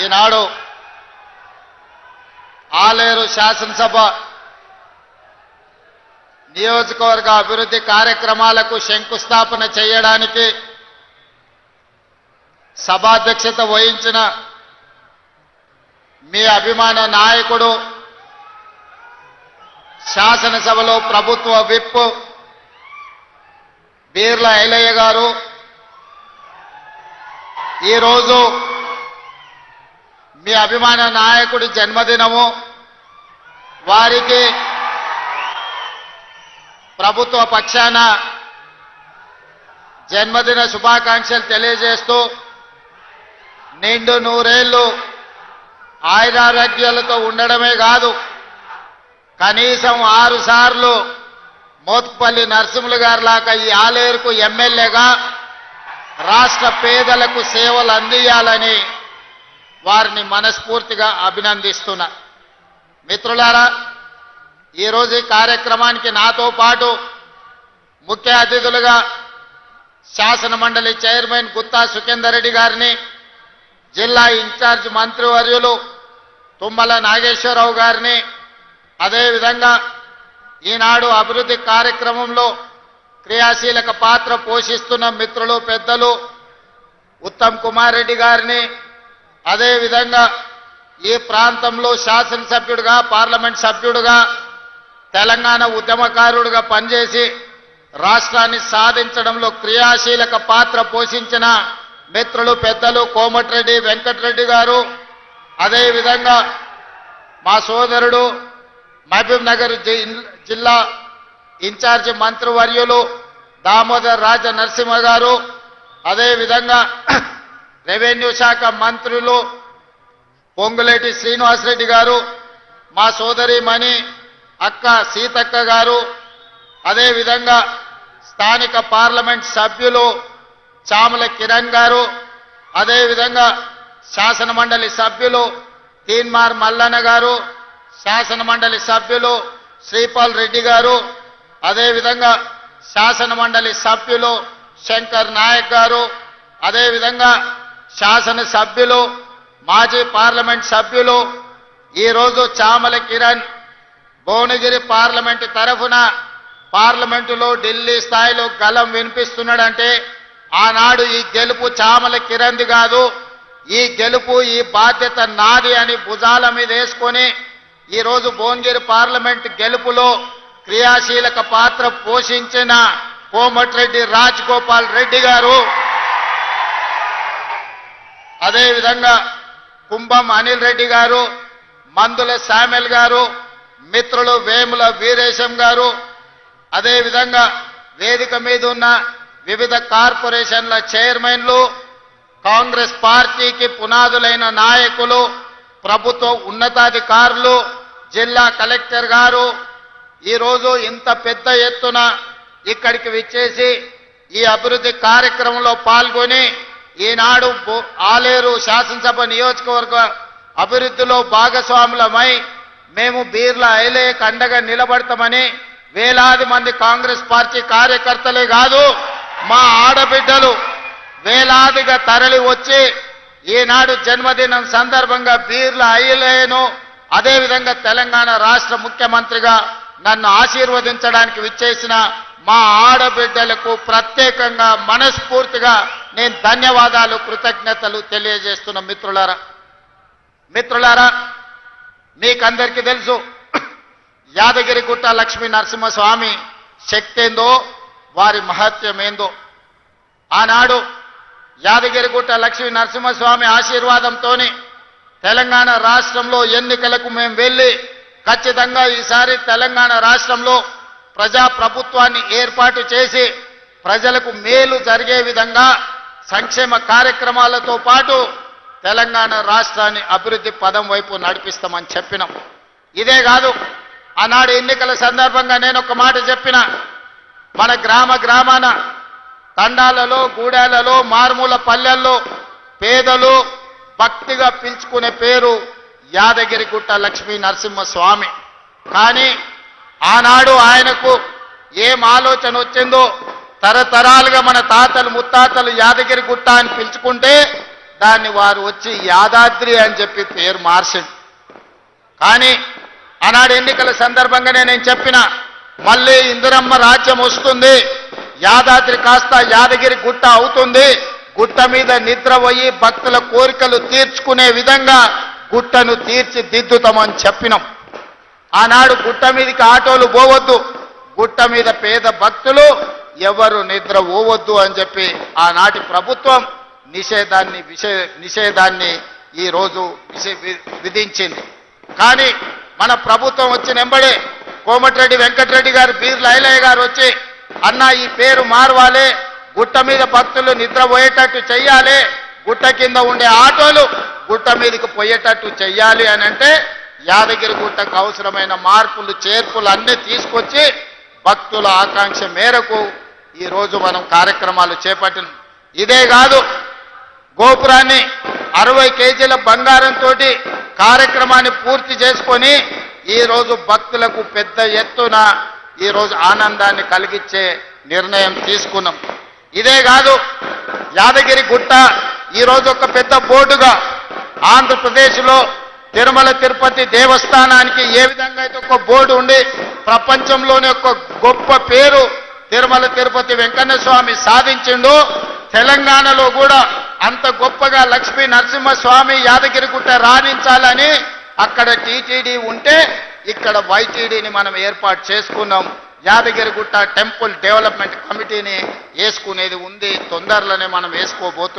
ఈనాడు ఆలేరు శాసనసభ నియోజకవర్గ అభివృద్ధి కార్యక్రమాలకు శంకుస్థాపన చేయడానికి సభాధ్యక్షత వహించిన మీ అభిమాన నాయకుడు శాసనసభలో ప్రభుత్వ విప్ బీర్ల ఐలయ్య గారు ఈరోజు మీ అభిమాన నాయకుడి జన్మదినము. వారికి ప్రభుత్వ పక్షాన జన్మదిన శుభాకాంక్షలు తెలియజేస్తూ నిండు నూరేళ్లు ఆయురారోగ్యాలతో ఉండడమే కాదు, కనీసం 6 సార్లు మోత్పల్లి నరసింహులు గారి లాగా ఈ ఆలేరుకు ఎమ్మెల్యేగా రాష్ట్ర పేదలకు సేవలు అందియాలని వారిని మనస్ఫూర్తిగా అభినందిస్తున్నా. మిత్రులారా, ఈరోజు ఈ కార్యక్రమానికి నాతో పాటు ముఖ్య అతిథులుగా శాసన మండలి చైర్మన్ గుత్తా సుఖేందర్ రెడ్డి గారిని, జిల్లా ఇన్ఛార్జ్ మంత్రివర్యులు తుమ్మల నాగేశ్వరరావు గారిని, అదేవిధంగా ఈనాడు అభివృద్ధి కార్యక్రమంలో క్రియాశీలక పాత్ర పోషిస్తున్న మిత్రులు పెద్దలు ఉత్తమ్ కుమార్ రెడ్డి గారిని, అదేవిధంగా ఈ ప్రాంతంలో శాసనసభ్యుడిగా పార్లమెంట్ సభ్యుడిగా తెలంగాణ ఉద్యమకారుడిగా పనిచేసి రాష్ట్రాన్ని సాధించడంలో క్రియాశీలక పాత్ర పోషించిన మిత్రులు పెద్దలు కోమటిరెడ్డి వెంకటరెడ్డి గారు, అదేవిధంగా మా సోదరుడు మహబూబ్ నగర్ జిల్లా ఇన్ఛార్జి మంత్రివర్యులు దామోదర్ రాజ నరసింహ గారు, అదేవిధంగా రెవెన్యూ శాఖ మంత్రులు పొంగులేటి శ్రీనివాసరెడ్డి గారు, మా సోదరిమణి అక్క సీతక్క గారు, అదేవిధంగా స్థానిక పార్లమెంట్ సభ్యులు చామల కిరణ్ గారు, అదేవిధంగా శాసన మండలి సభ్యులు తీన్మార్ మల్లన్న గారు, శాసన మండలి సభ్యులు శ్రీపాల్ రెడ్డి గారు, అదేవిధంగా శాసన మండలి సభ్యులు శంకర్ నాయక్ గారు, అదేవిధంగా శాసన సభ్యులు మాజీ పార్లమెంట్ సభ్యులు ఈరోజు చామల కిరణ్ భువనగిరి పార్లమెంటు తరఫున పార్లమెంటులో ఢిల్లీ స్థాయిలో గలం వినిపిస్తున్నాడంటే ఆనాడు ఈ గెలుపు చామల కిరణ్ది కాదు, ఈ గెలుపు ఈ బాధ్యత నాది అని భుజాల మీద వేసుకొని ఈరోజు భువనగిరి పార్లమెంట్ గెలుపులో క్రియాశీలక పాత్ర పోషించిన కోమటిరెడ్డి రాజగోపాల్ రెడ్డి గారు, అదేవిధంగా కుంభం అనిల్ రెడ్డి గారు, మందుల శామ్యుల్ గారు, మిత్రులు వేముల వీరేశం గారు, అదేవిధంగా వేదిక మీద ఉన్న వివిధ కార్పొరేషన్ల చైర్మన్లు, కాంగ్రెస్ పార్టీకి పునాదులైన నాయకులు, ప్రభుత్వ ఉన్నతాధికారులు, జిల్లా కలెక్టర్ గారు ఈరోజు ఇంత పెద్ద ఎత్తున ఇక్కడికి విచ్చేసి ఈ అభివృద్ధి కార్యక్రమంలో పాల్గొని ఈనాడు ఆలేరు శాసనసభ నియోజకవర్గ అభివృద్ధిలో భాగస్వాములమై మేము బీర్ల ఐలయ్యకు అండగా నిలబడతామని వేలాది మంది కాంగ్రెస్ పార్టీ కార్యకర్తలే కాదు, మా ఆడబిడ్డలు వేలాదిగా తరలి వచ్చి ఈనాడు జన్మదినం సందర్భంగా బీర్ల ఐలయ్యను, అదేవిధంగా తెలంగాణ రాష్ట్ర ముఖ్యమంత్రిగా నన్ను ఆశీర్వదించడానికి విచ్చేసిన మా ఆడబిడ్డలకు ప్రత్యేకంగా మనస్ఫూర్తిగా నేను ధన్యవాదాలు కృతజ్ఞతలు తెలియజేస్తున్న మిత్రులారా, మీకందరికీ తెలుసు యాదగిరిగుట్ట లక్ష్మీ నరసింహస్వామి శక్తి ఏందో, వారి మహత్యం ఏందో. ఆనాడు యాదగిరిగుట్ట లక్ష్మీ నరసింహస్వామి ఆశీర్వాదంతో తెలంగాణ రాష్ట్రంలో ఎన్నికలకు మేము వెళ్ళి ఖచ్చితంగా ఈసారి తెలంగాణ రాష్ట్రంలో ప్రజాప్రభుత్వాన్ని ఏర్పాటు చేసి ప్రజలకు మేలు జరిగే విధంగా సంక్షేమ కార్యక్రమాలతో పాటు తెలంగాణ రాష్ట్రాన్ని అభివృద్ధి పదం వైపు నడిపిస్తామని చెప్పినాం. ఇదే కాదు, ఆనాడు ఎన్నికల సందర్భంగా నేను ఒక మాట చెప్పిన, మన గ్రామాన తండాలలో, గూడాలలో, మారుమూల పల్లెల్లో పేదలు భక్తిగా పిలుచుకునే పేరు యాదగిరిగుట్ట లక్ష్మీ నరసింహస్వామి. కానీ ఆనాడు ఆయనకు ఏం ఆలోచన వచ్చిందో, తరతరాలుగా మన తాతలు ముత్తాతలు యాదగిరిగుట్ట అని పిలుచుకుంటే దాన్ని వారు వచ్చి యాదాద్రి అని చెప్పి పేరు మార్చింది. కానీ ఆనాడు ఎన్నికల సందర్భంగానే నేను చెప్పిన, మళ్ళీ ఇందిరమ్మ రాజ్యం వస్తుంది, యాదాద్రి కాస్త యాదగిరి గుట్ట అవుతుంది, గుట్ట మీద నిద్రపోయి భక్తుల కోరికలు తీర్చుకునే విధంగా గుట్టను తీర్చిదిద్దుతామని చెప్పినాం. ఆనాడు గుట్ట మీదకి ఆటోలు పోవద్దు, గుట్ట మీద పేద భక్తులు ఎవరు నిద్ర పోవద్దు అని చెప్పి ఆనాటి ప్రభుత్వం నిషేధాన్ని ఈరోజు విధించింది. కానీ మన ప్రభుత్వం వచ్చిన వెంబడే కోమటిరెడ్డి వెంకటరెడ్డి గారు, బీర్ల ఐలయ్య గారు వచ్చి, అన్న ఈ పేరు మార్వాలి, గుట్ట మీద భక్తులు నిద్రపోయేటట్టు చెయ్యాలి, గుట్ట కింద ఉండే ఆటోలు గుట్ట మీదకి పోయేటట్టు చెయ్యాలి అని అంటే యాదగిరి గుట్టకు అవసరమైన మార్పులు చేర్పులు అన్నీ తీసుకొచ్చి భక్తుల ఆకాంక్ష మేరకు ఈరోజు మనం కార్యక్రమాలు చేపట్టిన. ఇదే కాదు, గోపురాన్ని 60 కేజీల బంగారంతో కార్యక్రమాన్ని పూర్తి చేసుకొని ఈరోజు భక్తులకు పెద్ద ఎత్తున ఈరోజు ఆనందాన్ని కలిగించే నిర్ణయం తీసుకున్నాం. ఇదే కాదు, యాదగిరి గుట్ట ఈరోజు ఒక పెద్ద బోర్డుగా ఆంధ్రప్రదేశ్లో తిరుమల తిరుపతి దేవస్థానానికి ఏ విధంగా అయితే ఒక బోర్డు ఉండి ప్రపంచంలోనే ఒక గొప్ప పేరు తిరుమల తిరుపతి వెంకన్న స్వామి సాధించిండు, తెలంగాణలో కూడా అంత గొప్పగా లక్ష్మీ నరసింహస్వామి యాదగిరిగుట్ట రాణించాలని అక్కడ టీటీడీ ఉంటే ఇక్కడ వైటీడీని మనం ఏర్పాటు చేసుకున్నాం. యాదగిరిగుట్ట టెంపుల్ డెవలప్మెంట్ కమిటీని వేసుకునేది ఉంది, తొందరలోనే మనం వేసుకోబోతున్నాం.